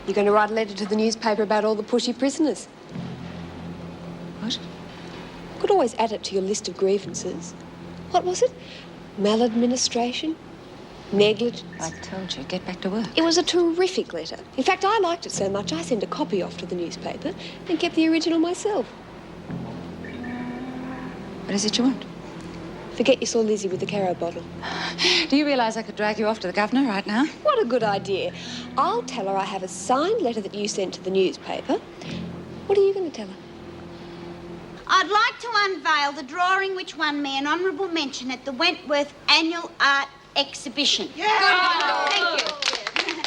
You're going to write a letter to the newspaper about all the pushy prisoners. What? Could always add it to your list of grievances. What was it? Maladministration? Negligence? I told you, get back to work. It was a terrific letter. In fact, I liked it so much, I sent a copy off to the newspaper and kept the original myself. What is it you want? Forget you saw Lizzie with the Caro bottle. Do you realise I could drag you off to the governor right now? What a good idea. I'll tell her I have a signed letter that you sent to the newspaper. What are you going to tell her? I'd like to unveil the drawing which won me an honourable mention at the Wentworth Annual Art Exhibition. Yeah! Good. Thank you.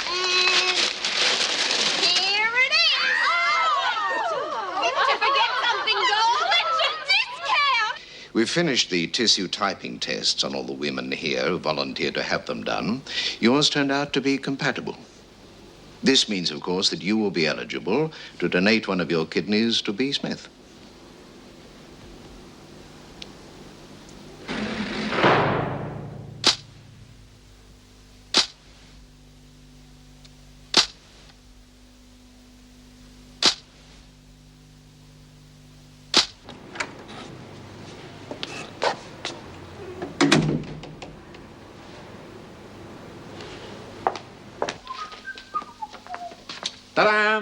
And here it is. Oh! Did you forget something, darling? Discount! We've finished the tissue typing tests on all the women here who volunteered to have them done. Yours turned out to be compatible. This means, of course, that you will be eligible to donate one of your kidneys to B. Smith. Ta-da!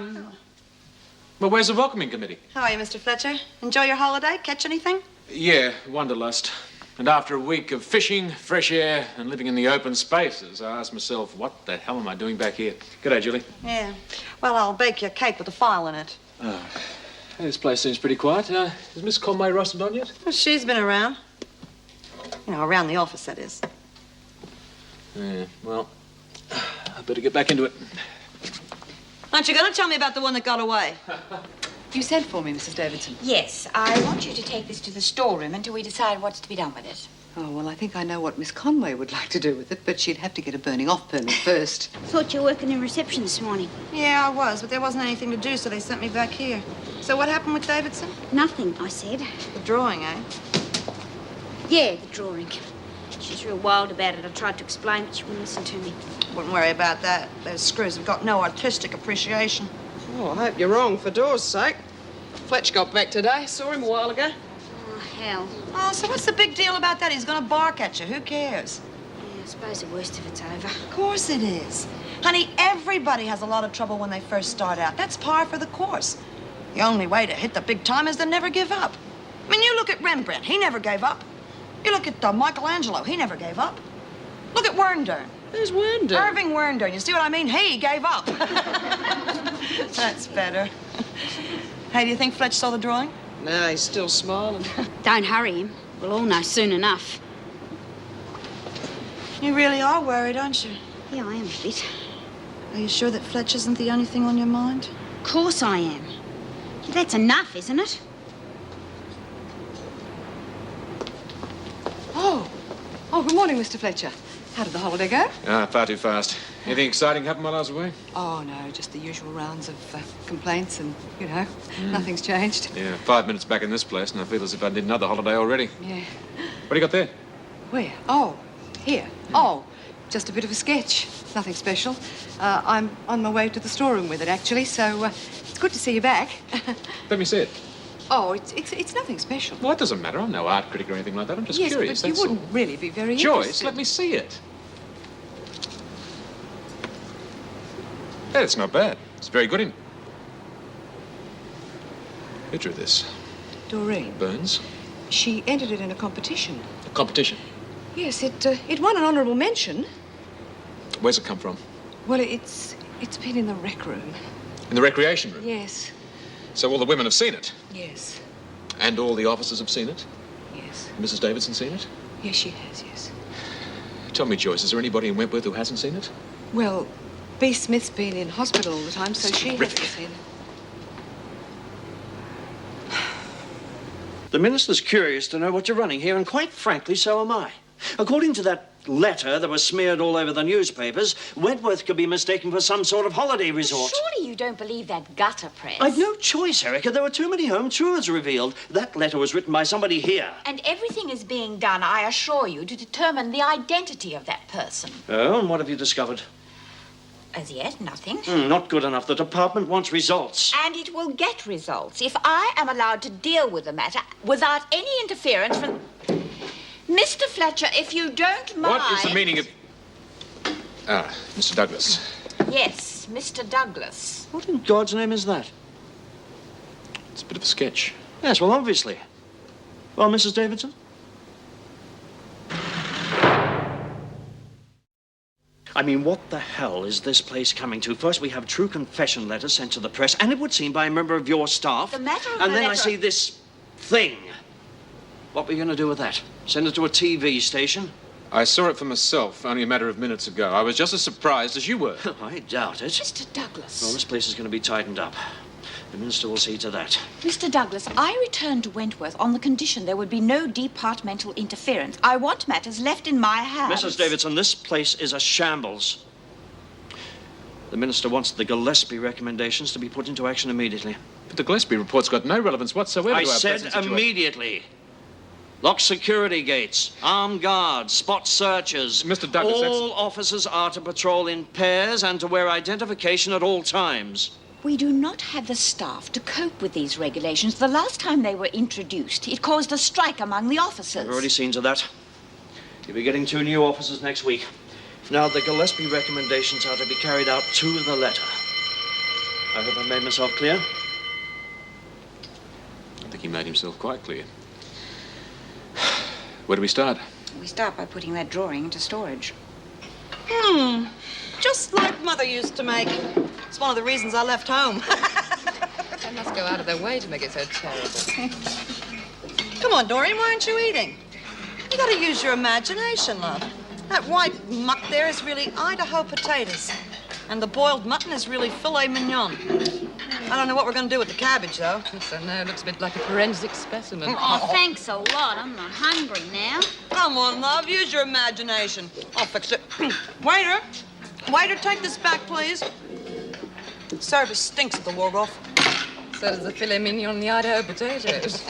Well, where's the welcoming committee? How are you, Mr. Fletcher? Enjoy your holiday? Catch anything? Yeah, wanderlust. And after a week of fishing, fresh air, and living in the open spaces, I asked myself, what the hell am I doing back here? G'day, Julie. Yeah. Well, I'll bake you a cake with a file in it. Oh, this place seems pretty quiet. Is Miss Conway rusted on yet? Well, she's been around. You know, around the office, that is. Yeah, well, I better get back into it. Aren't you going to tell me about the one that got away? You sent for me, Mrs. Davidson. Yes, I want you to take this to the storeroom until we decide what's to be done with it. Oh, well, I think I know what Miss Conway would like to do with it, but she'd have to get a burning-off permit first. Thought you were working in reception this morning. Yeah, I was, but there wasn't anything to do, so they sent me back here. So what happened with Davidson? Nothing, I said. The drawing, eh? Yeah, the drawing. She's real wild about it. I tried to explain, but she wouldn't listen to me. Wouldn't worry about that. Those screws have got no artistic appreciation. Oh, I hope you're wrong for Dawes' sake. Fletch got back today. Saw him a while ago. Oh, hell. Oh, so what's the big deal about that? He's going to bark at you. Who cares? Yeah, I suppose the worst of it's over. Of course it is. Honey, everybody has a lot of trouble when they first start out. That's par for the course. The only way to hit the big time is to never give up. I mean, you look at Rembrandt. He never gave up. You look at Michelangelo. He never gave up. Look at Werndern. Who's Werndern? Irving Werndern. You see what I mean? He gave up. That's better. Hey, do you think Fletch saw the drawing? No, he's still smiling. Don't hurry him. We'll all know soon enough. You really are worried, aren't you? Yeah, I am a bit. Are you sure that Fletch isn't the only thing on your mind? Of course I am. That's enough, isn't it? Oh, good morning, Mr. Fletcher. How did the holiday go? Far too fast. Anything exciting happened while I was away? Oh, no, just the usual rounds of complaints and, you know, nothing's changed. Yeah, 5 minutes back in this place, and I feel as if I did another holiday already. Yeah. What do you got there? Where? Oh, here. Oh, just a bit of a sketch. Nothing special. I'm on my way to the storeroom with it, actually, so it's good to see you back. Let me see it. Oh, it's nothing special. Well, that doesn't matter. I'm no art critic or anything like that. I'm just yes, curious, but you that's wouldn't all. really be very Joyce, interested. let me see it. Yeah, it's not bad. It's very good in. Who drew this? Doreen. Burns? She entered it in a competition. A competition? Yes, it won an honourable mention. Where's it come from? Well, it's been in the rec room. In the recreation room? Yes. So all the women have seen it? Yes. And all the officers have seen it? Yes. Mrs. Davidson seen it? Yes, she has, yes. Tell me, Joyce, is there anybody in Wentworth who hasn't seen it? Well, B. Smith's been in hospital all the time, so she hasn't seen it. The Minister's curious to know what you're running here, and quite frankly, so am I. According to that letter that was smeared all over the newspapers, Wentworth could be mistaken for some sort of holiday resort. Surely you don't believe that gutter press. I'd no choice, Erica. There were too many home truths revealed. That letter was written by somebody here. And everything is being done, I assure you, to determine the identity of that person. Oh, and what have you discovered? As yet, nothing. Not good enough. The department wants results. And it will get results if I am allowed to deal with the matter without any interference from... Mr. Fletcher, if you don't mind... What is the meaning of... Ah, Mr. Douglas. Yes, Mr. Douglas. What in God's name is that? It's a bit of a sketch. Yes, well, obviously. Well, Mrs. Davidson? I mean, what the hell is this place coming to? First, we have true confession letters sent to the press, and it would seem by a member of your staff. The matter of And the then I letter... see this thing. What were you going to do with that? Send it to a TV station? I saw it for myself only a matter of minutes ago. I was just as surprised as you were. I doubt it. Mr. Douglas. Well, this place is going to be tightened up. The minister will see to that. Mr. Douglas, I returned to Wentworth on the condition there would be no departmental interference. I want matters left in my hands. Mrs. Davidson, this place is a shambles. The minister wants the Gillespie recommendations to be put into action immediately. But the Gillespie report's got no relevance whatsoever I to our said present situation. immediately. Lock security gates, armed guards, spot searches. Mr. Douglas, all officers are to patrol in pairs and to wear identification at all times. We do not have the staff to cope with these regulations. The last time they were introduced, it caused a strike among the officers. I've already seen to that. You'll be getting 2 new officers next week. Now, the Gillespie recommendations are to be carried out to the letter. I hope I made myself clear. I think he made himself quite clear. Where do we start? We start by putting that drawing into storage. Just like Mother used to make. It's one of the reasons I left home. They must go out of their way to make it so terrible. Come on, Doreen, why aren't you eating? You gotta use your imagination, love. That white muck there is really Idaho potatoes. And the boiled mutton is really filet mignon. I don't know what we're gonna do with the cabbage, though. So now it looks a bit like a forensic specimen. Oh, thanks a lot. I'm not hungry now. Come on, love, use your imagination. I'll fix it. Waiter, take this back, please. Service stinks at the Waldorf. So does the filet mignon and the Idaho potatoes.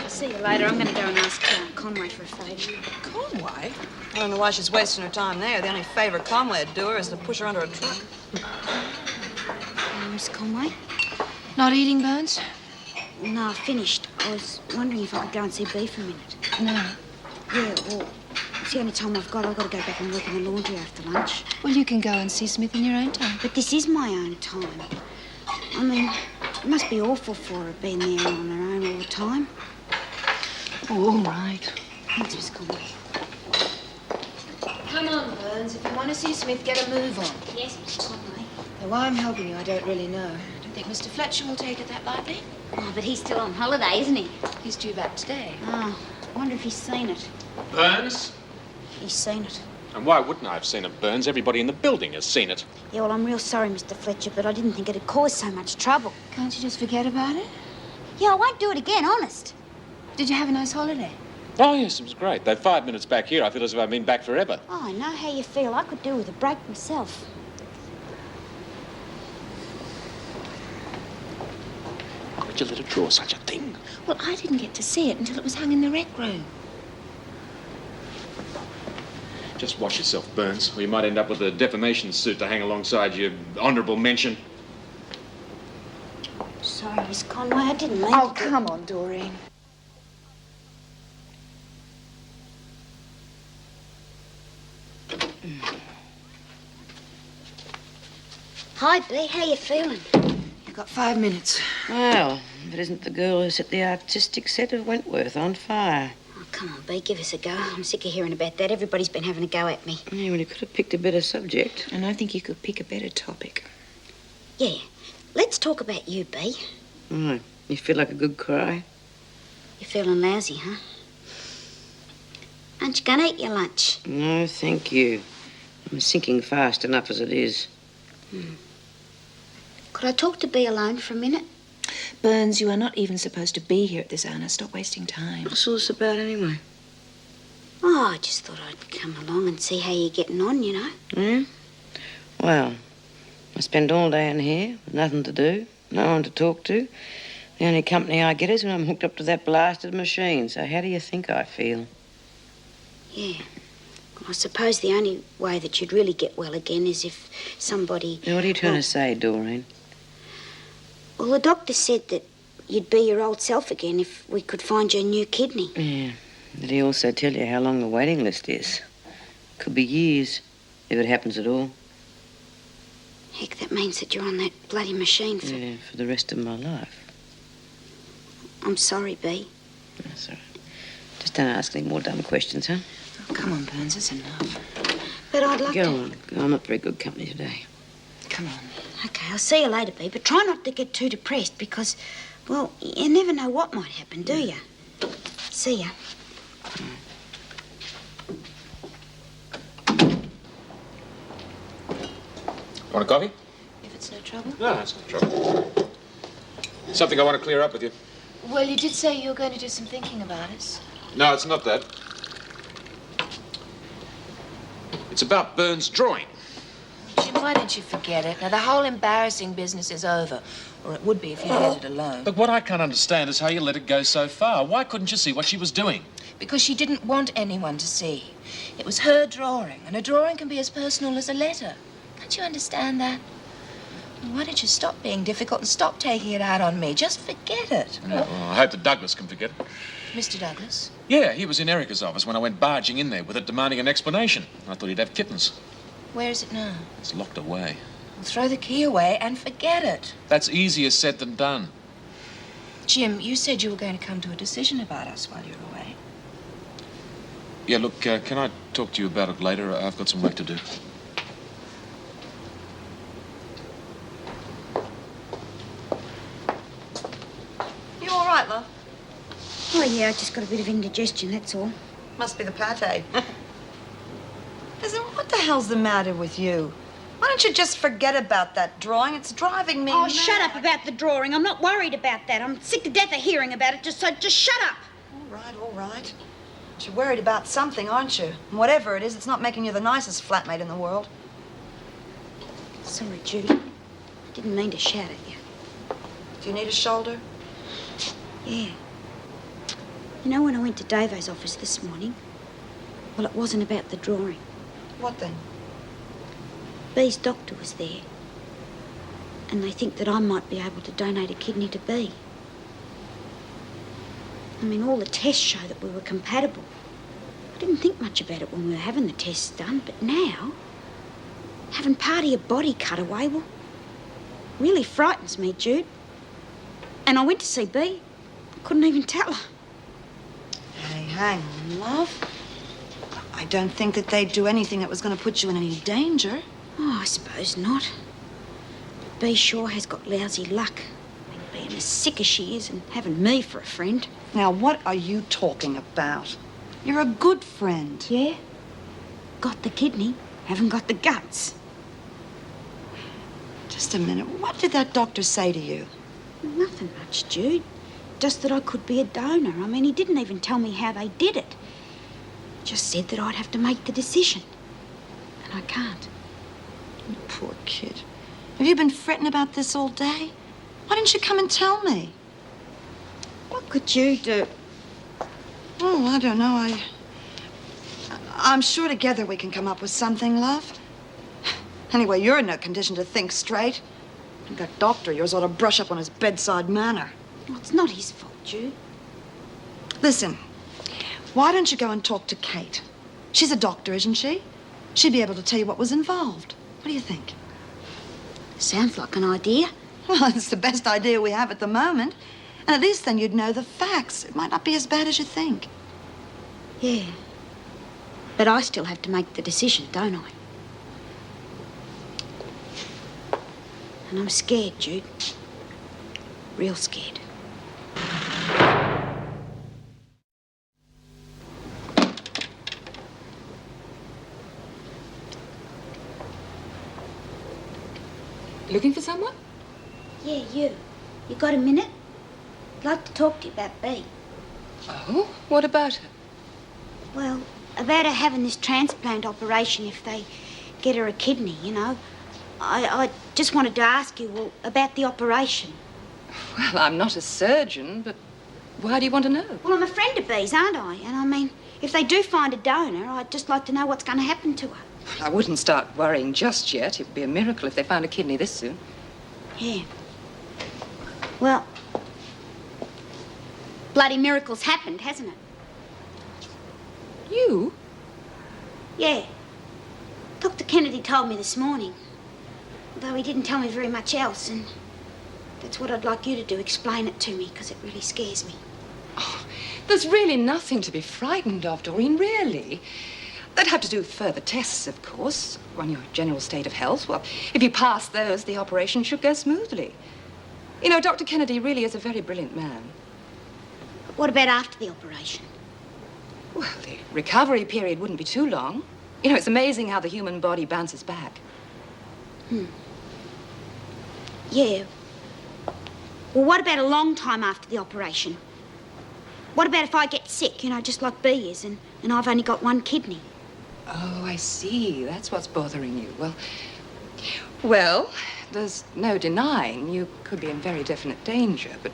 See you later. I'm going to go and ask Conway for a favour. Conway? I don't know why she's wasting her time there. The only favour Conway'd do her is to push her under a truck. Miss Conway? Not eating, Burns? No, I finished. I was wondering if I could go and see Bea for a minute. No. Yeah, well, it's the only time I've got. I've got to go back and work in the laundry after lunch. Well, you can go and see Smith in your own time. But this is my own time. I mean, it must be awful for her being there on her own all the time. Oh, all right. Thanks, Miss Conway. Come on, Burns. If you want to see Smith, get a move on. Yes, Miss Conway. Now, why I'm helping you, I don't really know. I don't think Mr. Fletcher will take it that lightly. Oh, but he's still on holiday, isn't he? He's due back today. Oh, I wonder if he's seen it. Burns? He's seen it. And why wouldn't I have seen it, Burns? Everybody in the building has seen it. Yeah, well, I'm real sorry, Mr. Fletcher, but I didn't think it'd cause so much trouble. Can't you just forget about it? Yeah, I won't do it again, honest. Did you have a nice holiday? Oh, yes, it was great. Though 5 minutes back here, I feel as if I've been back forever. Oh, I know how you feel. I could do with a break myself. Why would you let her draw such a thing? Well, I didn't get to see it until it was hung in the rec room. Just watch yourself, Burns, or you might end up with a defamation suit to hang alongside your honourable mention. Sorry, Miss Conway, I didn't mean Oh, to do- come on, Doreen. Hi, Bea, how you feeling? You've got 5 minutes. Well, if it isn't the girl who's at the artistic set of Wentworth on fire. Oh, come on, Bea, give us a go. I'm sick of hearing about that. Everybody's been having a go at me. Yeah, well, you could have picked a better subject. And I think you could pick a better topic. Yeah, let's talk about you, Bea. Right. You feel like a good cry? You're feeling lousy, huh? Aren't you going to eat your lunch? No, thank you. I'm sinking fast enough as it is. Could I talk to Bea alone for a minute? Burns, you are not even supposed to be here at this hour. Stop wasting time. What's all this about anyway? Oh, I just thought I'd come along and see how you're getting on, you know. Yeah? Well, I spend all day in here with nothing to do, no one to talk to. The only company I get is when I'm hooked up to that blasted machine. So how do you think I feel? Yeah. I suppose the only way that you'd really get well again is if somebody... Now, what are you trying to say, Doreen? Well, the doctor said that you'd be your old self again if we could find you a new kidney. Yeah. Did he also tell you how long the waiting list is? Could be years, if it happens at all. Heck, that means that you're on that bloody machine for... Yeah, for the rest of my life. I'm sorry, Bea. That's all right. Just don't ask any more dumb questions, huh? Oh, come on, Burns, it's enough. But I'd like Go to... on. I'm not very good company today. Come on. OK, I'll see you later, Bea, but try not to get too depressed because, well, you never know what might happen, do you? See ya. Want a coffee? If it's no trouble. No, it's no trouble. Something I want to clear up with you. Well, you did say you were going to do some thinking about us. No, it's not that. It's about Burns' drawing. Jim, why don't you forget it? Now, the whole embarrassing business is over. Or it would be if you'd let it alone. Look, what I can't understand is how you let it go so far. Why couldn't you see what she was doing? Because she didn't want anyone to see. It was her drawing, and a drawing can be as personal as a letter. Can't you understand that? Why don't you stop being difficult and stop taking it out on me? Just forget it. Oh, well, I hope that Douglas can forget it. Mr. Douglas? Yeah, he was in Erica's office when I went barging in there with it demanding an explanation. I thought he'd have kittens. Where is it now? It's locked away. Well, throw the key away and forget it. That's easier said than done. Jim, you said you were going to come to a decision about us while you were away. Yeah, look, can I talk to you about it later? I've got some work to do. You all right, love? Oh, yeah, I just got a bit of indigestion, that's all. Must be the pate. Listen, what the hell's the matter with you? Why don't you just forget about that drawing? It's driving me Oh, mad. shut up about the drawing. I'm not worried about that. I'm sick to death of hearing about it, so just shut up. All right. But you're worried about something, aren't you? And whatever it is, it's not making you the nicest flatmate in the world. Sorry, Judy. I didn't mean to shout at you. Do you need a shoulder? Yeah. You know, when I went to Davo's office this morning, well, it wasn't about the drawing. What then? Bee's doctor was there. And they think that I might be able to donate a kidney to Bea. I mean, all the tests show that we were compatible. I didn't think much about it when we were having the tests done, but now, having part of your body cut away, well, really frightens me, Jude. And I went to see Bea. I couldn't even tell her. Hey, hang on, love. I don't think that they'd do anything that was going to put you in any danger. Oh, I suppose not. But Bea sure has got lousy luck. I mean, being as sick as she is and having me for a friend. Now, what are you talking about? You're a good friend. Yeah? Got the kidney, haven't got the guts. Just a minute. What did that doctor say to you? Nothing much, Jude. Just that I could be a donor. I mean, he didn't even tell me how they did it. Just said that I'd have to make the decision. And I can't. You poor kid. Have you been fretting about this all day? Why didn't you come and tell me? What could you do? Oh, I don't know. I'm sure together we can come up with something, love. Anyway, you're in no condition to think straight. And that doctor of yours ought to brush up on his bedside manner. Well, it's not his fault, Jude. Listen, why don't you go and talk to Kate? She's a doctor, isn't she? She'd be able to tell you what was involved. What do you think? Sounds like an idea. Well, it's the best idea we have at the moment. And at least then you'd know the facts. It might not be as bad as you think. Yeah. But I still have to make the decision, don't I? And I'm scared, Jude. Real scared. Looking for someone? Yeah, you. You got a minute? I'd like to talk to you about Bea. Oh, what about her? Well, about her having this transplant operation if they get her a kidney, you know. I just wanted to ask you, well, about the operation. Well, I'm not a surgeon, but why do you want to know? Well, I'm a friend of Bea's, aren't I? And I mean, If they do find a donor, I'd just like to know what's going to happen to her. I wouldn't start worrying just yet. It would be a miracle if they found a kidney this soon. Yeah. Well, bloody miracle's happened, hasn't it? You? Yeah. Dr. Kennedy told me this morning. Although he didn't tell me very much else, and that's what I'd like you to do, explain it to me, because it really scares me. Oh, there's really nothing to be frightened of, Doreen, really. They'd have to do further tests, of course, on your general state of health. Well, if you pass those, the operation should go smoothly. You know, Dr. Kennedy really is a very brilliant man. What about after the operation? Well, the recovery period wouldn't be too long. You know, it's amazing how the human body bounces back. Yeah. Well, what about a long time after the operation? What about if I get sick, you know, just like Bea is, and I've only got one kidney? Oh, I see. That's what's bothering you. Well, there's no denying you could be in very definite danger, but,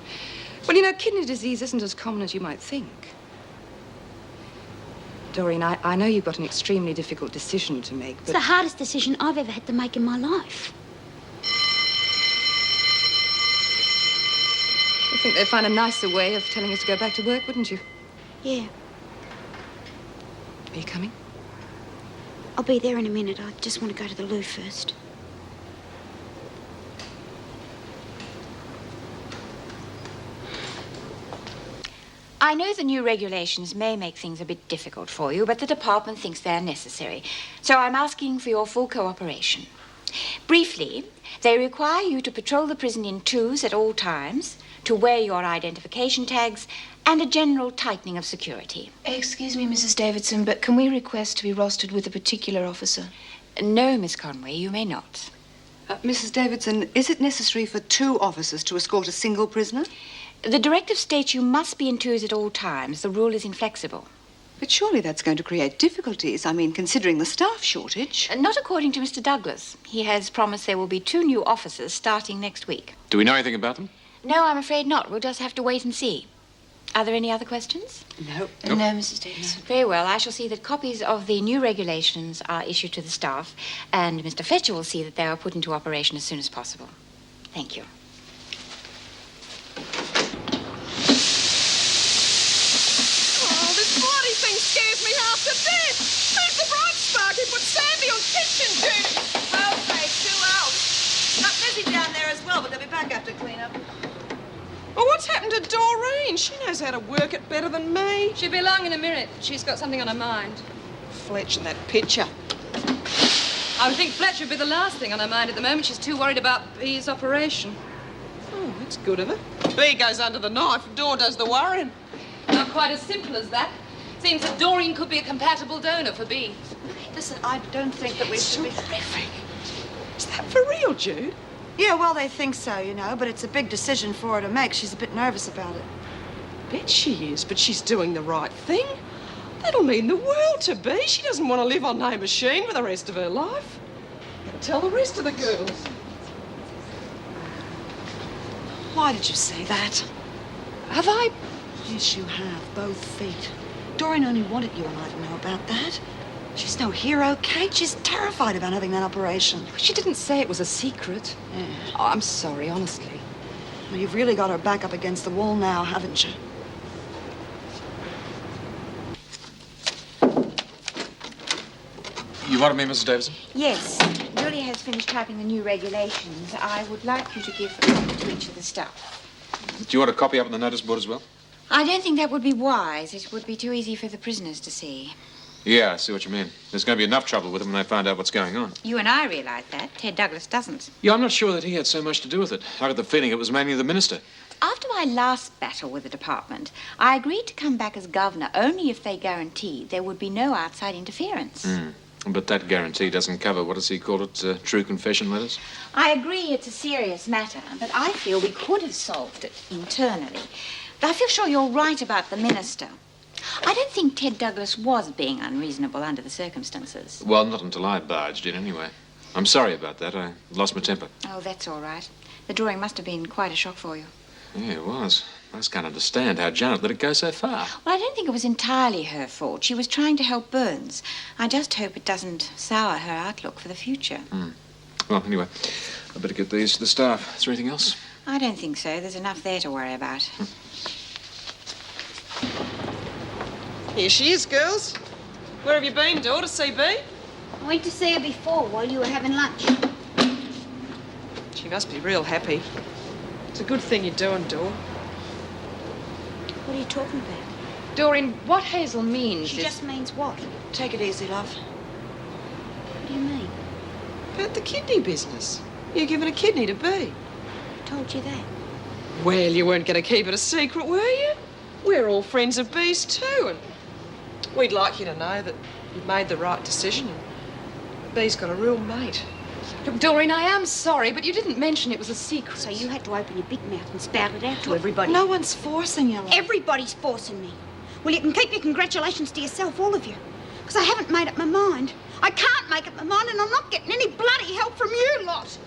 well, you know, kidney disease isn't as common as you might think. Doreen, I know you've got an extremely difficult decision to make, but... It's the hardest decision I've ever had to make in my life. I think they'd find a nicer way of telling us to go back to work, wouldn't you? Yeah. Are you coming? I'll be there in a minute. I just want to go to the loo first. I know the new regulations may make things a bit difficult for you, but the department thinks they're necessary. So I'm asking for your full cooperation. Briefly, they require you to patrol the prison in twos at all times, to wear your identification tags, and a general tightening of security. Excuse me, Mrs. Davidson, but can we request to be rostered with a particular officer? No, Miss Conway, you may not. Mrs. Davidson, is it necessary for 2 officers to escort a single prisoner? The directive states you must be in twos at all times. The rule is inflexible. But surely that's going to create difficulties. I mean, considering the staff shortage. Not according to Mr. Douglas. He has promised there will be 2 new officers starting next week. Do we know anything about them? No, I'm afraid not. We'll just have to wait and see. Are there any other questions? No. No, Mrs. Davidson. Very well. I shall see that copies of the new regulations are issued to the staff, and Mr. Fletcher will see that they are put into operation as soon as possible. Thank you. Scares me half to death. Who's the bright spark who put Sandy on kitchen duty? Okay, chill out. Got busy down there as well, but they'll be back after cleanup. Well, what's happened to Doreen? She knows how to work it better than me. She'll be along in a minute. She's got something on her mind. Fletch and that picture. I would think Fletcher would be the last thing on her mind at the moment. She's too worried about Bea's operation. Oh, that's good of her. Bea goes under the knife, Dor does the worrying. Not quite as simple as that. Seems that Doreen could be a compatible donor for Bea. Listen, I don't think that we should be... Terrific. Is that for real, Jude? Yeah, well, they think so, you know, but it's a big decision for her to make. She's a bit nervous about it. Bet she is, but she's doing the right thing. That'll mean the world to Bea. She doesn't want to live on a machine for the rest of her life. Better tell the rest of the girls. Why did you say that? Have I? Yes, you have, both feet. Doreen only wanted you and I to know about that. She's no hero, Kate. She's terrified about having that operation. She didn't say it was a secret. Yeah. Oh, I'm sorry, honestly. Well, you've really got her back up against the wall now, haven't you? You wanted me, Mrs. Davidson? Yes. Julie has finished typing the new regulations. I would like you to give a copy to each of the staff. Do you want a copy up on the notice board as well? I don't think that would be wise. It would be too easy for the prisoners to see. Yeah, I see what you mean. There's going to be enough trouble with them when they find out what's going on. You and I realize that. Ted Douglas doesn't. Yeah, I'm not sure that he had so much to do with it. I got the feeling it was mainly the minister. After my last battle with the department, I agreed to come back as governor only if they guaranteed there would be no outside interference. But that guarantee doesn't cover, what does he call it, true confession letters? I agree it's a serious matter, but I feel we could have solved it internally. But I feel sure you're right about the minister. I don't think Ted Douglas was being unreasonable under the circumstances. Well, not until I barged in, anyway. I'm sorry about that. I lost my temper. Oh, that's all right. The drawing must have been quite a shock for you. Yeah, it was. I just can't understand how Janet let it go so far. Well, I don't think it was entirely her fault. She was trying to help Burns. I just hope it doesn't sour her outlook for the future. Well, anyway, I better get these to the staff. Is there anything else? I don't think so. There's enough there to worry about. Here she is, girls. Where have you been, Dor, to see Bea? I went to see her before while you were having lunch. She must be real happy. It's a good thing you're doing, Dor. What are you talking about? Doreen, what Hazel means She is... just means what? Take it easy, love. What do you mean? About the kidney business. You're giving a kidney to Bea. Who told you that? Well, you weren't going to keep it a secret, were you? We're all friends of Bea's too, and we'd like you to know that you've made the right decision and Bea's got a real mate. Look, Doreen, I am sorry, but you didn't mention it was a secret. So you had to open your big mouth and spout it out to everybody. No one's forcing you, love. Everybody's forcing me. Well, you can keep your congratulations to yourself, all of you. Because I haven't made up my mind. I can't make up my mind, and I'm not getting any bloody help from you lot.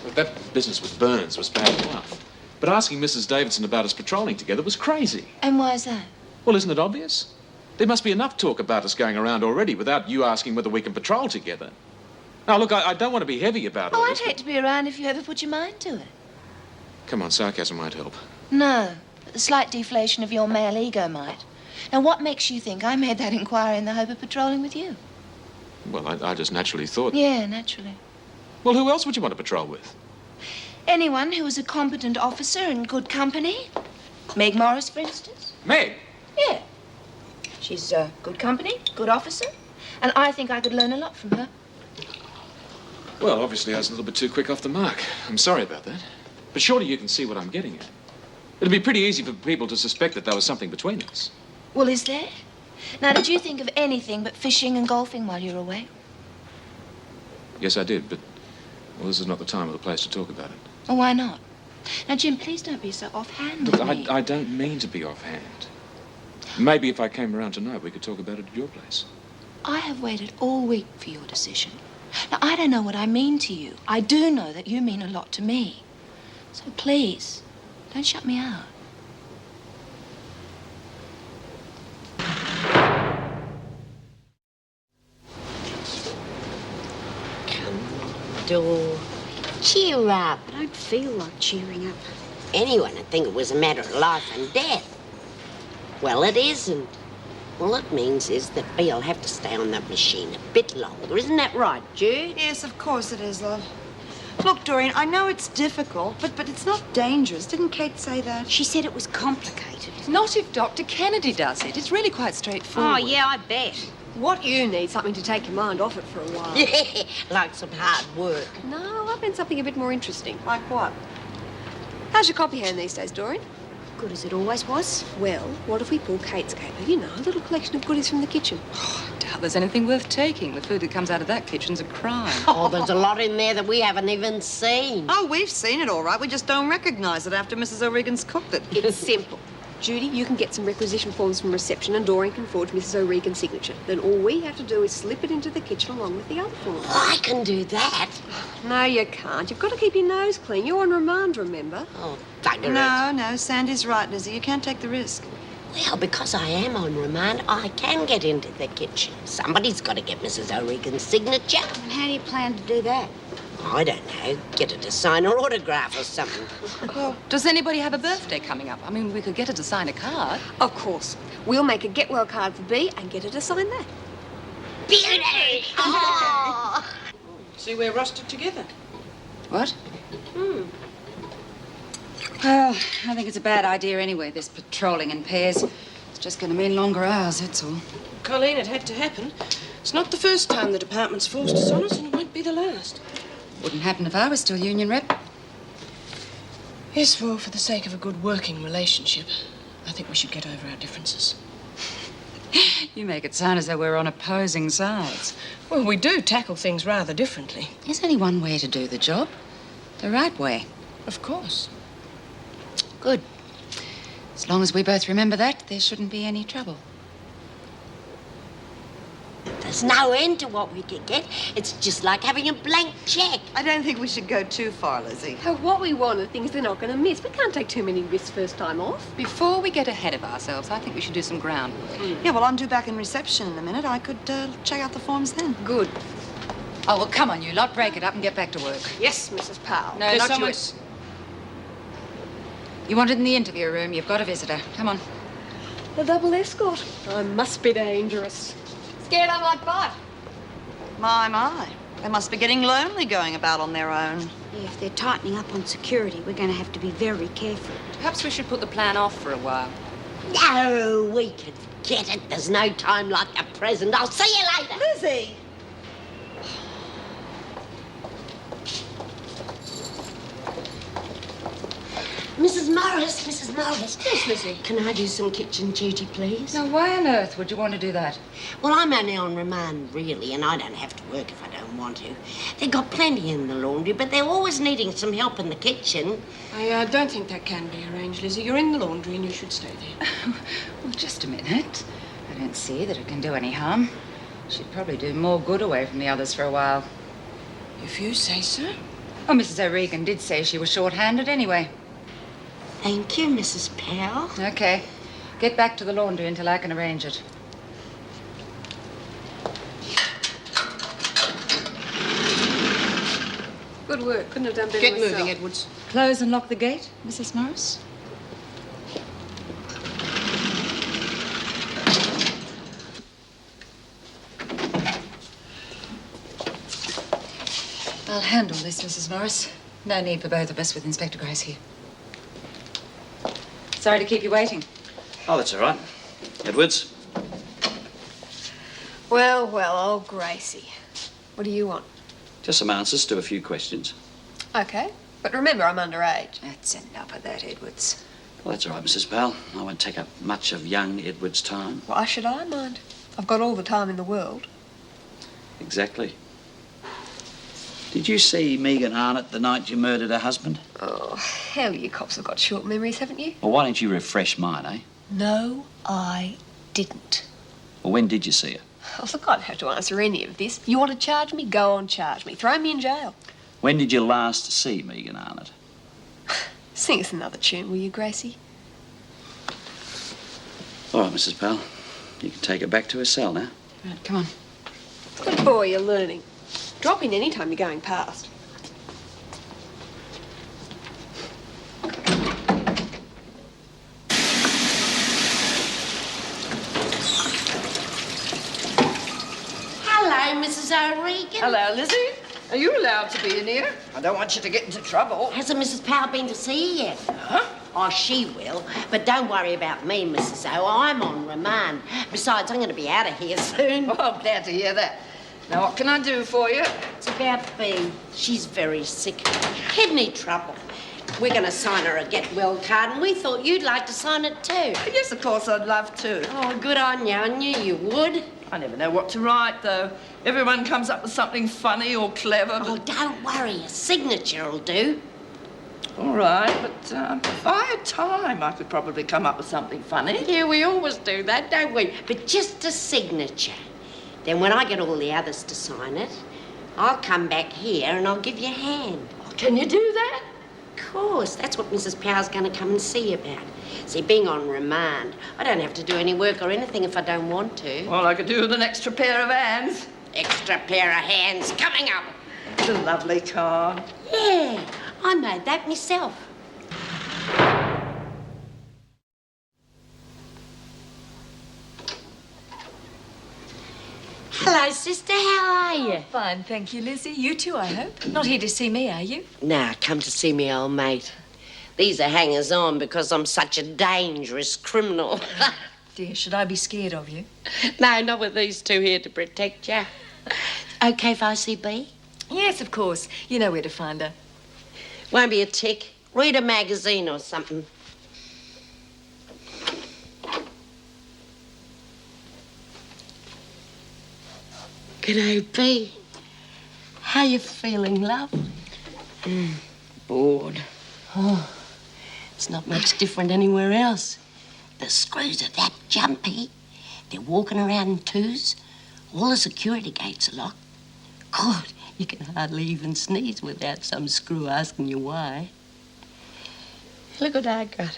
Look, that business with Burns was bad enough. But asking Mrs. Davidson about us patrolling together was crazy. And why is that? Well, isn't it obvious? There must be enough talk about us going around already without you asking whether we can patrol together. Now, look, I don't want to be heavy about all Oh, I'd this. hate to be around if you ever put your mind to it. Come on, sarcasm won't help. No, but the slight deflation of your male ego might. Now, what makes you think I made that inquiry in the hope of patrolling with you? Well, I just naturally thought... Yeah, naturally. Well, who else would you want to patrol with? Anyone who was a competent officer and good company. Meg Morris, for instance. Meg? Yeah. She's good company, good officer, and I think I could learn a lot from her. Well, obviously I was a little bit too quick off the mark. I'm sorry about that. But surely you can see what I'm getting at. It'd be pretty easy for people to suspect that there was something between us. Well, is there? Now, did you think of anything but fishing and golfing while you were away? Yes, I did, but... Well, this is not the time or the place to talk about it. Oh, why not? Now, Jim, please don't be so offhand with Look, me. I don't mean to be offhand. Maybe if I came around tonight, we could talk about it at your place. I have waited all week for your decision. Now, I don't know what I mean to you. I do know that you mean a lot to me. So please, don't shut me out. Dor, cheer up. I don't feel like cheering up. Anyone would think it was a matter of life and death. Well, it isn't. All it means is that Bea'll have to stay on that machine a bit longer. Isn't that right, Jude? Yes, of course it is, love. Look, Doreen, I know it's difficult, but it's not dangerous. Didn't Kate say that? She said it was complicated. Not if Dr. Kennedy does it. It's really quite straightforward. Oh, yeah, I bet. What you need, something to take your mind off it for a while. Yeah, like some hard work. No, I meant something a bit more interesting. Like what? How's your copy hand these days, Doreen? Good as it always was. Well, what if we pull Kate's caper? You know, a little collection of goodies from the kitchen. I doubt there's anything worth taking. The food that comes out of that kitchen's a crime. Oh, there's a lot in there that we haven't even seen. Oh, we've seen it all right. We just don't recognize it after Mrs. O'Regan's cooked it. It's simple. Judy, you can get some requisition forms from reception and Doreen can forge Mrs. O'Regan's signature. Then all we have to do is slip it into the kitchen along with the other forms. Oh, I can do that. No, you can't. You've got to keep your nose clean. You're on remand, remember? Oh, bugger it. No, Sandy's right, Lizzie. You can't take the risk. Well, because I am on remand, I can get into the kitchen. Somebody's got to get Mrs. O'Regan's signature. And how do you plan to do that? I don't know. Get her to sign her autograph or something. Well, does anybody have a birthday coming up? I mean, we could get her to sign a card. Of course. We'll make a get-well card for Bea and get her to sign that. Beauty! Oh. See, we're rusted together. What? Well, I think it's a bad idea anyway, this patrolling in pairs. It's just going to mean longer hours, that's all. Colleen, it had to happen. It's not the first time the department's forced us on us, and it won't be the last. Wouldn't happen if I was still union rep. Yes, well, for the sake of a good working relationship, I think we should get over our differences. You make it sound as though we're on opposing sides. Well, we do tackle things rather differently. There's only one way to do the job. The right way. Of course. Good. As long as we both remember that, there shouldn't be any trouble. The There's no end to what we could get. It's just like having a blank cheque. I don't think we should go too far, Lizzie. What we want are things they're not going to miss. We can't take too many risks first time off. Before we get ahead of ourselves, I think we should do some groundwork. Yeah, well, I'm due back in reception in a minute. I could check out the forms then. Good. Oh, well, come on, you lot. Break it up and get back to work. Yes, Mrs. Powell. No, not yours. You want it in the interview room. You've got a visitor. Come on. A double escort. I must be dangerous. Scared I'm like Bud. My. They must be getting lonely going about on their own. Yeah, if they're tightening up on security, we're going to have to be very careful. Perhaps we should put the plan off for a while. No, we can forget it. There's no time like the present. I'll see you later. Lizzie! Mrs. Morris, Mrs. Morris. Yes, Lizzie. Can I do some kitchen duty, please? Now, why on earth would you want to do that? Well, I'm only on remand, really, and I don't have to work if I don't want to. They've got plenty in the laundry, but they're always needing some help in the kitchen. I don't think that can be arranged, Lizzie. You're in the laundry and you should stay there. Well, just a minute. I don't see that it can do any harm. She'd probably do more good away from the others for a while. If you say so. Oh, Mrs. O'Regan did say she was short-handed anyway. Thank you, Mrs. Powell. Okay. Get back to the laundry until I can arrange it. Good work. Couldn't have done better Get myself. moving, Edwards. Close and lock the gate, Mrs. Morris. I'll handle this, Mrs. Morris. No need for both of us with Inspector Grace here. Sorry to keep you waiting. Oh, that's all right. Edwards? Well, old Gracie. What do you want? Just some answers to a few questions. Okay. But remember, I'm underage. That's enough of that, Edwards. Well, that's all right, Mrs. Powell. I won't take up much of young Edward's time. Why should I mind? I've got all the time in the world. Exactly. Did you see Megan Arnott the night you murdered her husband? Oh, hell, you cops have got short memories, haven't you? Well, why don't you refresh mine, eh? No, I didn't. Well, when did you see her? Oh, look, I don't have to answer any of this. You want to charge me? Go on, charge me. Throw me in jail. When did you last see Megan Arnott? Sing us another tune, will you, Gracie? All right, Mrs. Powell. You can take her back to her cell now. Right, come on. Good boy, you're learning. Drop in any time you're going past. Hello, Mrs. O'Regan. Hello, Lizzie. Are you allowed to be in here? I don't want you to get into trouble. Hasn't Mrs. Powell been to see you yet? Huh? Oh, she will. But don't worry about me, Mrs. O. I'm on remand. Besides, I'm going to be out of here soon. Oh, I'm glad to hear that. Now, what can I do for you? It's about Bea. She's very sick. Kidney trouble. We're going to sign her a get-well card, and we thought you'd like to sign it too. Yes, of course, I'd love to. Oh, good on you. I knew you would. I never know what to write, though. Everyone comes up with something funny or clever. Oh, don't worry. A signature will do. All right, but if I had time, I could probably come up with something funny. Yeah, we always do that, don't we? But just a signature. Then when I get all the others to sign it, I'll come back here and I'll give you a hand. Oh, can you do that? Of course. That's what Mrs. Power's going to come and see you about. See, being on remand, I don't have to do any work or anything if I don't want to. Well, I could do with an extra pair of hands. Extra pair of hands coming up. It's a lovely card. Yeah, I made that myself. Hello, sister. How are you? Fine, thank you, Lizzie. You too, I hope. Not here to see me, are you? Nah, come to see me, old mate. These are hangers-on because I'm such a dangerous criminal. Dear, should I be scared of you? No, not with these two here to protect you. Okay if I see Bea? Yes, of course. You know where to find her. Won't be a tick. Read a magazine or something. G'day, Bea. How you feeling, love? Bored. Oh, it's not much different anywhere else. The screws are that jumpy. They're walking around in twos. All the security gates are locked. God, you can hardly even sneeze without some screw asking you why. Look what I got.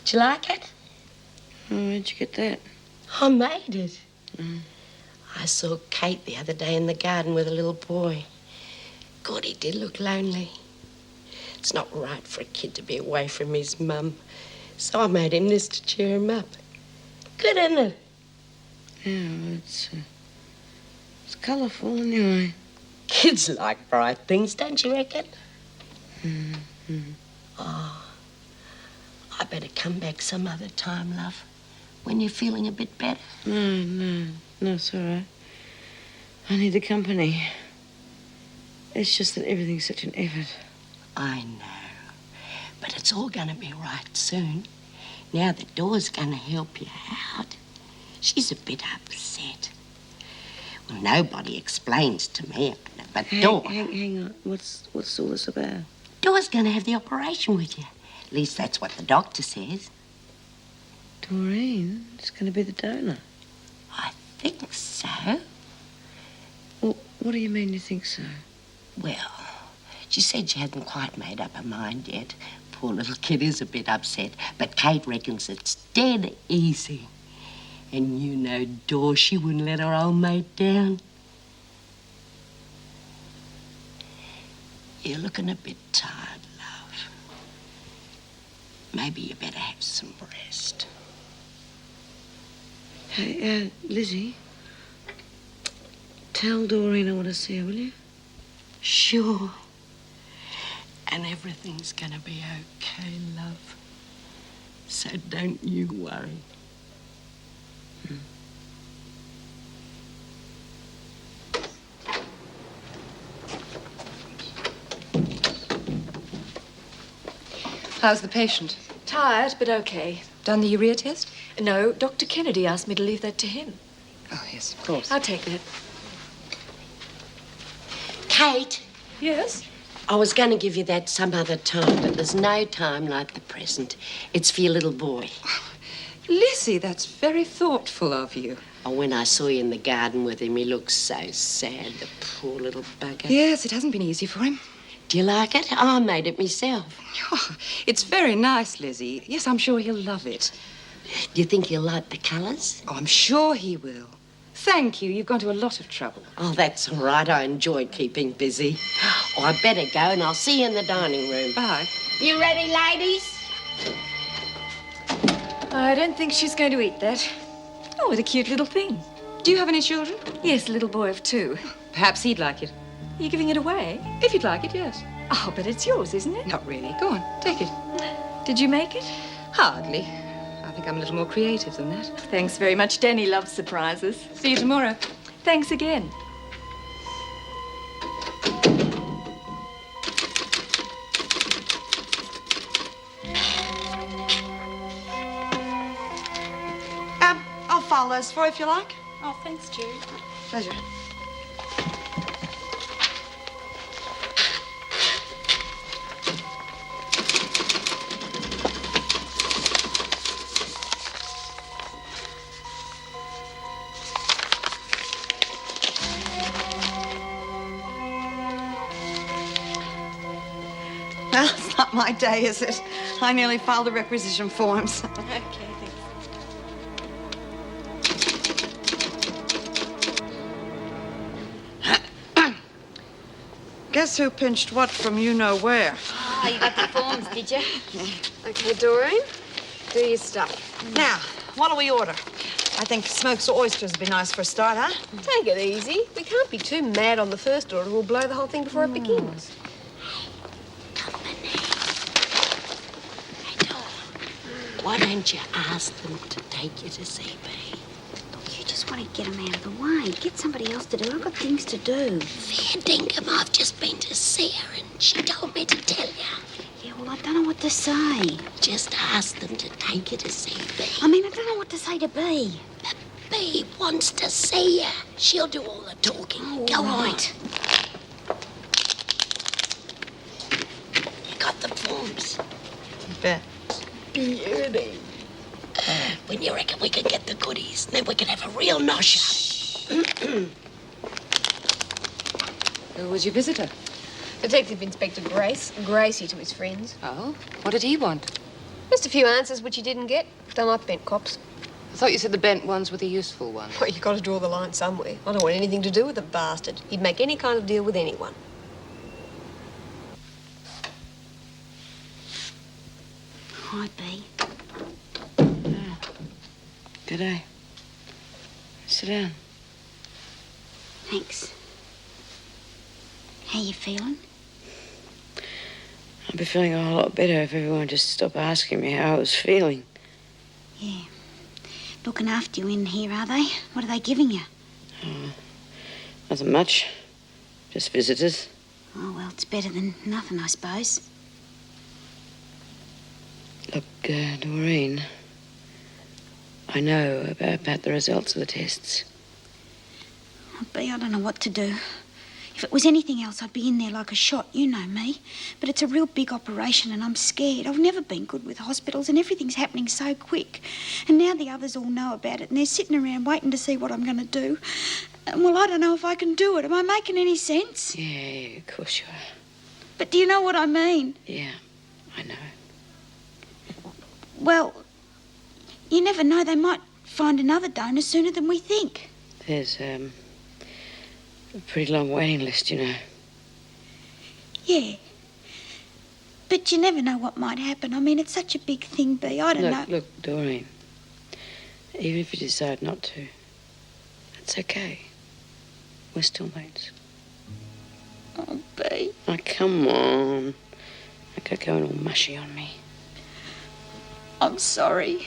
Do you like it? Oh, where'd you get that? I made it. I saw Kate the other day in the garden with a little boy. God, he did look lonely. It's not right for a kid to be away from his mum. So I made him this to cheer him up. Good, isn't it? Yeah, well, it's colourful anyway. Kids like bright things, don't you reckon? Mm-hmm. Oh, I better come back some other time, love. When you're feeling a bit better. No, it's all right. I need the company. It's just that everything's such an effort. I know. But it's all going to be right soon. Now the door's going to help you out. She's a bit upset. Well, nobody explains to me, but Dor... Hang on. What's all this about? Dor's going to have the operation with you. At least that's what the doctor says. Doreen is going to be the donor. I think so. Well, what do you mean you think so? Well, she said she hadn't quite made up her mind yet. Poor little kid is a bit upset, but Kate reckons it's dead easy. And you know, Dor, she wouldn't let her old mate down. You're looking a bit tired, love. Maybe you better have some rest. Hey, Lizzie, tell Doreen I want to see her, will you? Sure. And everything's gonna be okay, love. So don't you worry. How's the patient? Tired, but okay. Done the urea test? No, Dr. Kennedy asked me to leave that to him. Oh, yes, of course. I'll take that. Kate? Yes? I was going to give you that some other time, but there's no time like the present. It's for your little boy. Lizzie, that's very thoughtful of you. Oh, when I saw you in the garden with him, he looked so sad, the poor little bugger. Yes, it hasn't been easy for him. Do you like it? I made it myself. Oh, it's very nice, Lizzie. Yes, I'm sure he'll love it. Do you think he'll like the colours? Oh, I'm sure he will. Thank you. You've gone to a lot of trouble. Oh, that's all right. I enjoy keeping busy. Oh, I better go, and I'll see you in the dining room. Bye. You ready, ladies? I don't think she's going to eat that. Oh, what a cute little thing. Do you have any children? Yes, a little boy of 2. Perhaps he'd like it. Are you giving it away? If you'd like it, yes. Oh, but it's yours, isn't it? Not really. Go on, take it. Did you make it? Hardly. I think I'm a little more creative than that. Thanks very much. Danny loves surprises. See you tomorrow. Thanks again. I'll file those for you if you like. Oh, thanks, Jude. Pleasure. Well, it's not my day, is it? I nearly filed the requisition forms. Okay, thanks. Guess who pinched what from you-know-where? Oh, you got the forms, did you? Okay, Doreen, do your stuff. Now, what'll we order? I think smoked oysters would be nice for a start, huh? Take it easy. We can't be too mad on the first order. We'll blow the whole thing before it begins. Why don't you ask them to take you to CB? Look, you just want to get them out of the way. Get somebody else to do it. I've got things to do. Fair dinkum, I've just been to see her and she told me to tell you. Yeah, well, I don't know what to say. Just ask them to take you to CB. I mean, I don't know what to say to B. But B wants to see you. She'll do all the talking. Oh, Go right. on. You got the forms? You bet. Beauty. When you reckon we can get the goodies, then we can have a real nosh up. Who was your visitor? Detective Inspector Gracie to his friends. Oh? What did he want? Just a few answers which he didn't get. Don't like bent cops. I thought you said the bent ones were the useful ones. Well, you've got to draw the line somewhere. I don't want anything to do with the bastard. He'd make any kind of deal with anyone. Hi, Bea. G'day. Sit down. Thanks. How you feeling? I'd be feeling a whole lot better if everyone just stopped asking me how I was feeling. Yeah. Looking after you in here, are they? What are they giving you? Nothing much. Just visitors. Oh, well, it's better than nothing, I suppose. Look, Doreen, I know about the results of the tests. Oh, Bea, I don't know what to do. If it was anything else, I'd be in there like a shot. You know me. But it's a real big operation and I'm scared. I've never been good with hospitals and everything's happening so quick. And now the others all know about it and they're sitting around waiting to see what I'm going to do. And, well, I don't know if I can do it. Am I making any sense? Yeah, of course you are. But do you know what I mean? Yeah, I know. Well, you never know. They might find another donor sooner than we think. There's, a pretty long waiting list, you know. Yeah. But you never know what might happen. I mean, it's such a big thing, Bea. I don't know. Look, Doreen, even if you decide not to, that's okay. We're still mates. Oh, Bea. Oh, come on. Don't go going all mushy on me. I'm sorry.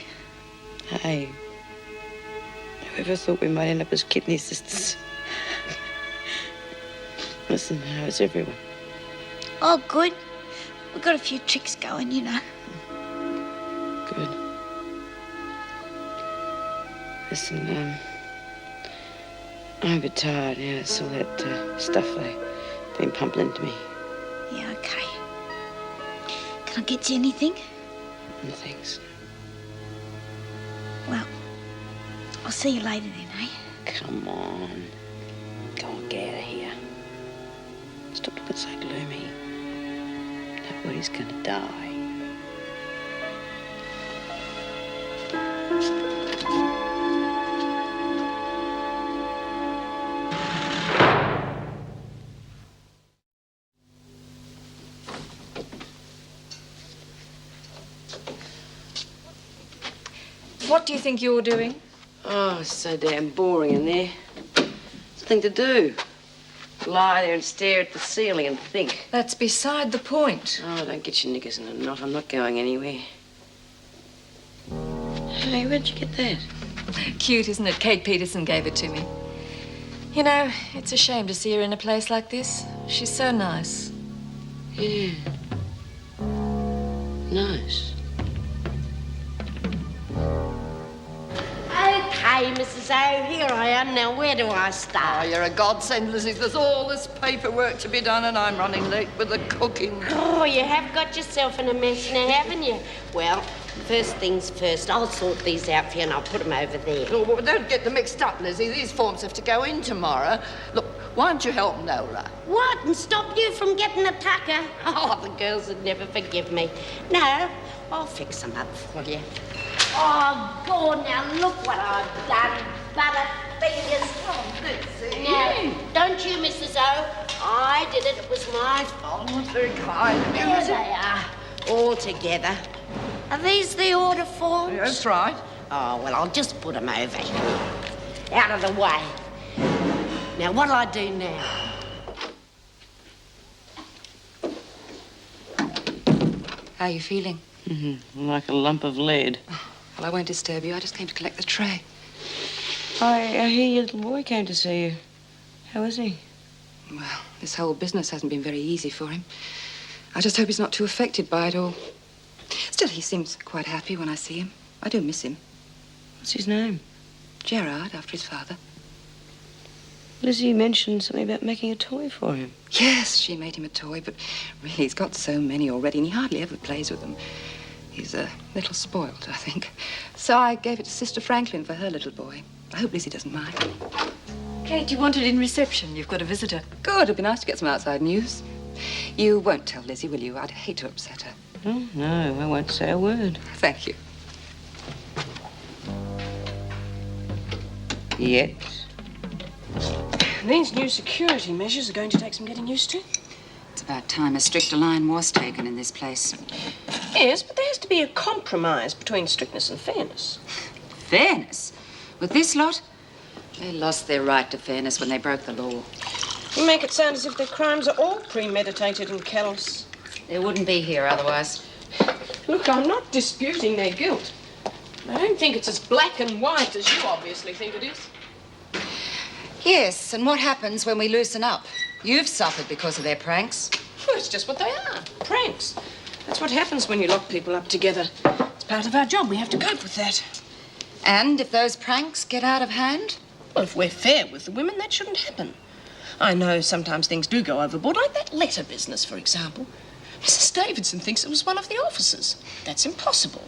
Hey, whoever thought we might end up as kidney sisters? Listen, how's everyone? Oh, good. We've got a few tricks going, you know. Good. Listen, I'm a bit tired. Yeah, it's all that stuff they've been pumping into me. Yeah, okay. Can I get you anything? No, thanks. Well, I'll see you later then, eh? Come on. Go on, get out of here. Stop looking so gloomy. Nobody's gonna die. What do you think you're doing? Oh, it's so damn boring in there. Nothing to do. Lie there and stare at the ceiling and think. That's beside the point. Oh, don't get your knickers in a knot. I'm not going anywhere. Hey, where'd you get that? Cute, isn't it? Kate Peterson gave it to me. You know, it's a shame to see her in a place like this. She's so nice. Yeah. Nice. Okay, Mrs. O, here I am. Now, where do I start? Oh, you're a godsend, Lizzie. There's all this paperwork to be done and I'm running late with the cooking. Oh, you have got yourself in a mess now, haven't you? Well, first things first, I'll sort these out for you and I'll put them over there. Oh, well, don't get them mixed up, Lizzie. These forms have to go in tomorrow. Look, why don't you help Nola? What? And stop you from getting a tucker? Oh, the girls would never forgive me. No, I'll fix them up for you. Oh, God, now look what I've done. Butterfingers. Oh, Lizzie. No, don't you, Mrs. O. I did it. It was my fault. Oh, very kind of you, There Lizzie. they are, all together. Are these the order forms? Yeah, that's right. Oh, well, I'll just put them over here. Out of the way. Now, what'll I do now? How are you feeling? Like a lump of lead. Well, I won't disturb you. I just came to collect the tray. I hear your little boy came to see you. How is he? Well, this whole business hasn't been very easy for him. I just hope he's not too affected by it all. Still, he seems quite happy when I see him. I do miss him. What's his name? Gerard, after his father. Lizzie mentioned something about making a toy for him. Yes, she made him a toy, but really he's got so many already and he hardly ever plays with them. He's a little spoiled, I think. So I gave it to Sister Franklin for her little boy. I hope Lizzie doesn't mind. Kate, you wanted in reception. You've got a visitor. Good. It'd be nice to get some outside news. You won't tell Lizzie, will you? I'd hate to upset her. Oh, no, I won't say a word. Thank you. Yes. These new security measures are going to take some getting used to. It's about time a stricter line was taken in this place. Yes, but there has to be a compromise between strictness and fairness. Fairness? With this lot? They lost their right to fairness when they broke the law. You make it sound as if their crimes are all premeditated and callous. They wouldn't be here otherwise. Look, I'm not disputing their guilt. I don't think it's as black and white as you obviously think it is. Yes, and what happens when we loosen up? You've suffered because of their pranks. Well, it's just what they are. Pranks. That's what happens when you lock people up together. It's part of our job. We have to cope with that. And if those pranks get out of hand? Well, if we're fair with the women, that shouldn't happen. I know sometimes things do go overboard, like that letter business, for example. Mrs. Davidson thinks it was one of the officers. That's impossible.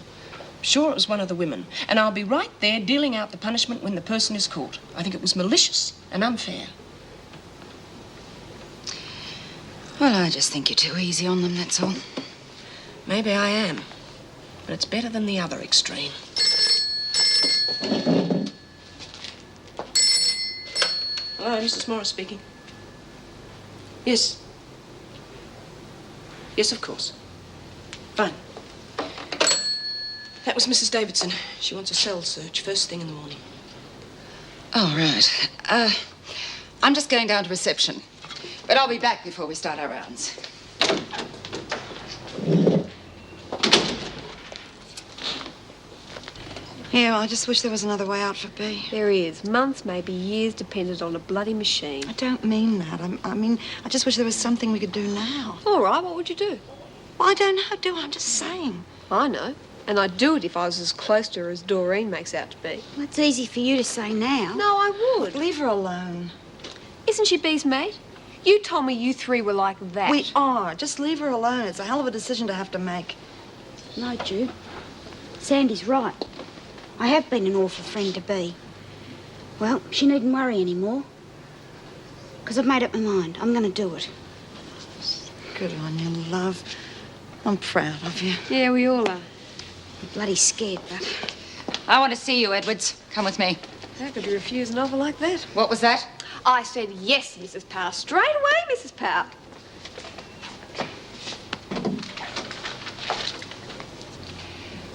Sure, it was one of the women. And I'll be right there dealing out the punishment when the person is caught. I think it was malicious and unfair. Well, I just think you're too easy on them, that's all. Maybe I am. But it's better than the other extreme. Hello, Mrs. Morris speaking. Yes. Yes, of course. Fine. That was Mrs. Davidson. She wants a cell search first thing in the morning. Oh, right. I'm just going down to reception. But I'll be back before we start our rounds. Yeah, I just wish there was another way out for B. There is. Months, maybe years, dependent on a bloody machine. I don't mean that. I mean, I just wish there was something we could do now. All right, what would you do? Well, I don't know, do I? I'm just saying. I know. And I'd do it if I was as close to her as Doreen makes out to be. Well, it's easy for you to say now. No, I would. Leave her alone. Isn't she B's mate? You told me you three were like that. We are. Just leave her alone. It's a hell of a decision to have to make. No, Jude. Sandy's right. I have been an awful friend to B. Well, she needn't worry anymore. Because I've made up my mind. I'm going to do it. Good on you, love. I'm proud of you. Yeah, we all are. I'm bloody scared, but... I want to see you, Edwards. Come with me. How could you refuse an offer like that? What was that? I said yes, Mrs. Power. Straight away, Mrs. Power.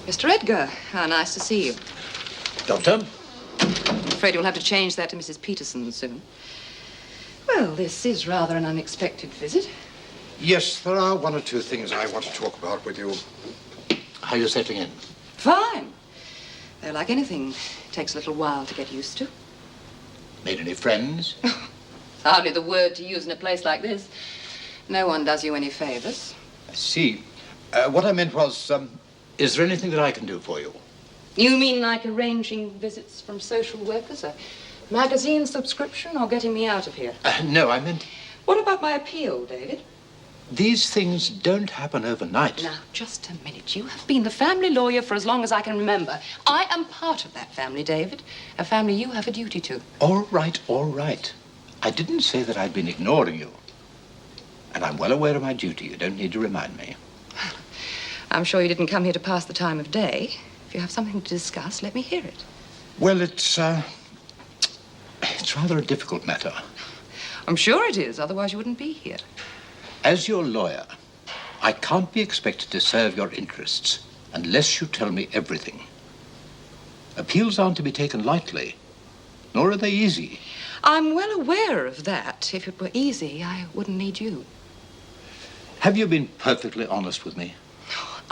Mr. Edgar, how nice to see you. Doctor? I'm afraid you'll have to change that to Mrs. Peterson soon. Well, this is rather an unexpected visit. Yes, there are one or two things I want to talk about with you. How are you settling in? Fine. Though, like anything, it takes a little while to get used to. Made any friends? Hardly the word to use in a place like this. No one does you any favors. I see. What I meant was, is there anything that I can do for you? You mean like arranging visits from social workers, a magazine subscription, or getting me out of here? No, I meant... What about my appeal, David? These things don't happen overnight. Now, just a minute. You have been the family lawyer for as long as I can remember. I am part of that family, David. A family you have a duty to. All right, all right. I didn't say that I'd been ignoring you. And I'm well aware of my duty. You don't need to remind me. I'm sure you didn't come here to pass the time of day. If you have something to discuss, let me hear it. Well, it's rather a difficult matter. I'm sure it is, otherwise you wouldn't be here. As your lawyer, I can't be expected to serve your interests unless you tell me everything. Appeals aren't to be taken lightly, nor are they easy. I'm well aware of that. If it were easy, I wouldn't need you. Have you been perfectly honest with me?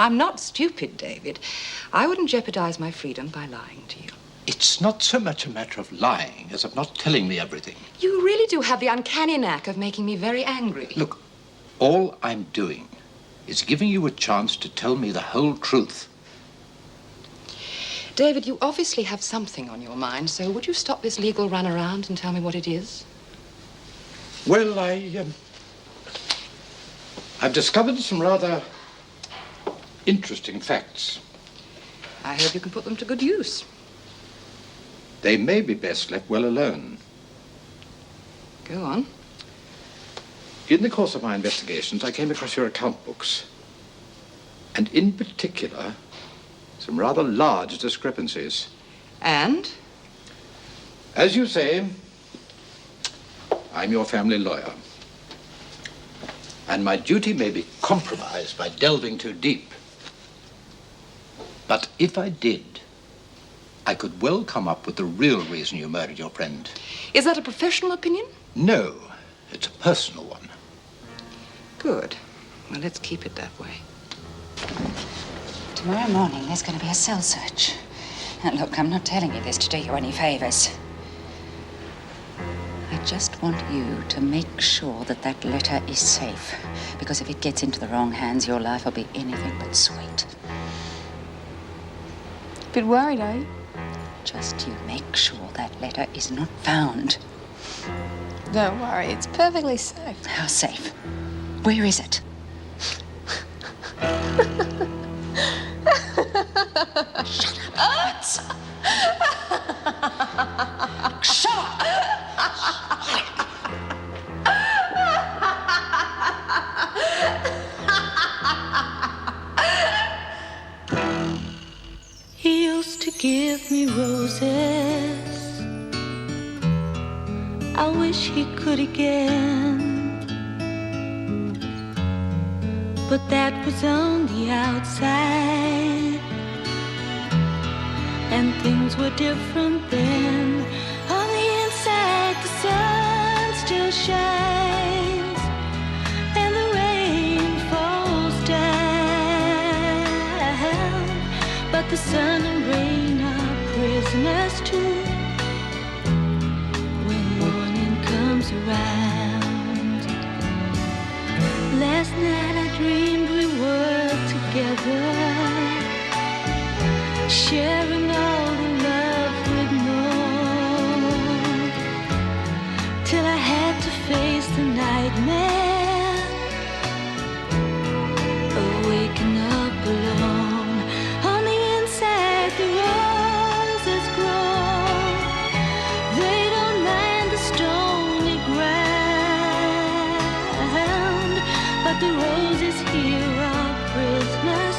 I'm not stupid, David. I wouldn't jeopardize my freedom by lying to you. It's not so much a matter of lying as of not telling me everything. You really do have the uncanny knack of making me very angry. Look, all I'm doing is giving you a chance to tell me the whole truth. David, you obviously have something on your mind, so would you stop this legal runaround and tell me what it is? Well, I've discovered some rather interesting facts. I hope you can put them to good use. They may be best left well alone. Go on. In the course of my investigations, I came across your account books. And in particular, some rather large discrepancies. And? As you say, I'm your family lawyer. And my duty may be compromised by delving too deep. But if I did, I could well come up with the real reason you murdered your friend. Is that a professional opinion? No, it's a personal one. Good. Well, let's keep it that way. Tomorrow morning, there's going to be a cell search. Now, look, I'm not telling you this to do you any favors. I just want you to make sure that that letter is safe. Because if it gets into the wrong hands, your life will be anything but sweet. Bit worried, are you? Just you make sure that letter is not found. Don't worry, it's perfectly safe. How safe? Where is it? Shut up, Lawrence. Shut up! He used to give me roses. I wish he could again. But that was on the outside, and things were different then. On the inside, the sun still shines, and the rain falls down. But the sun and rain are prisoners too when morning comes around. Last night I dreamed we were together, sharing all the love we'd known, till I had to face the nightmare of waking up alone. On the inside the roses grow, they don't mind the stony ground, but the roses here are prisoners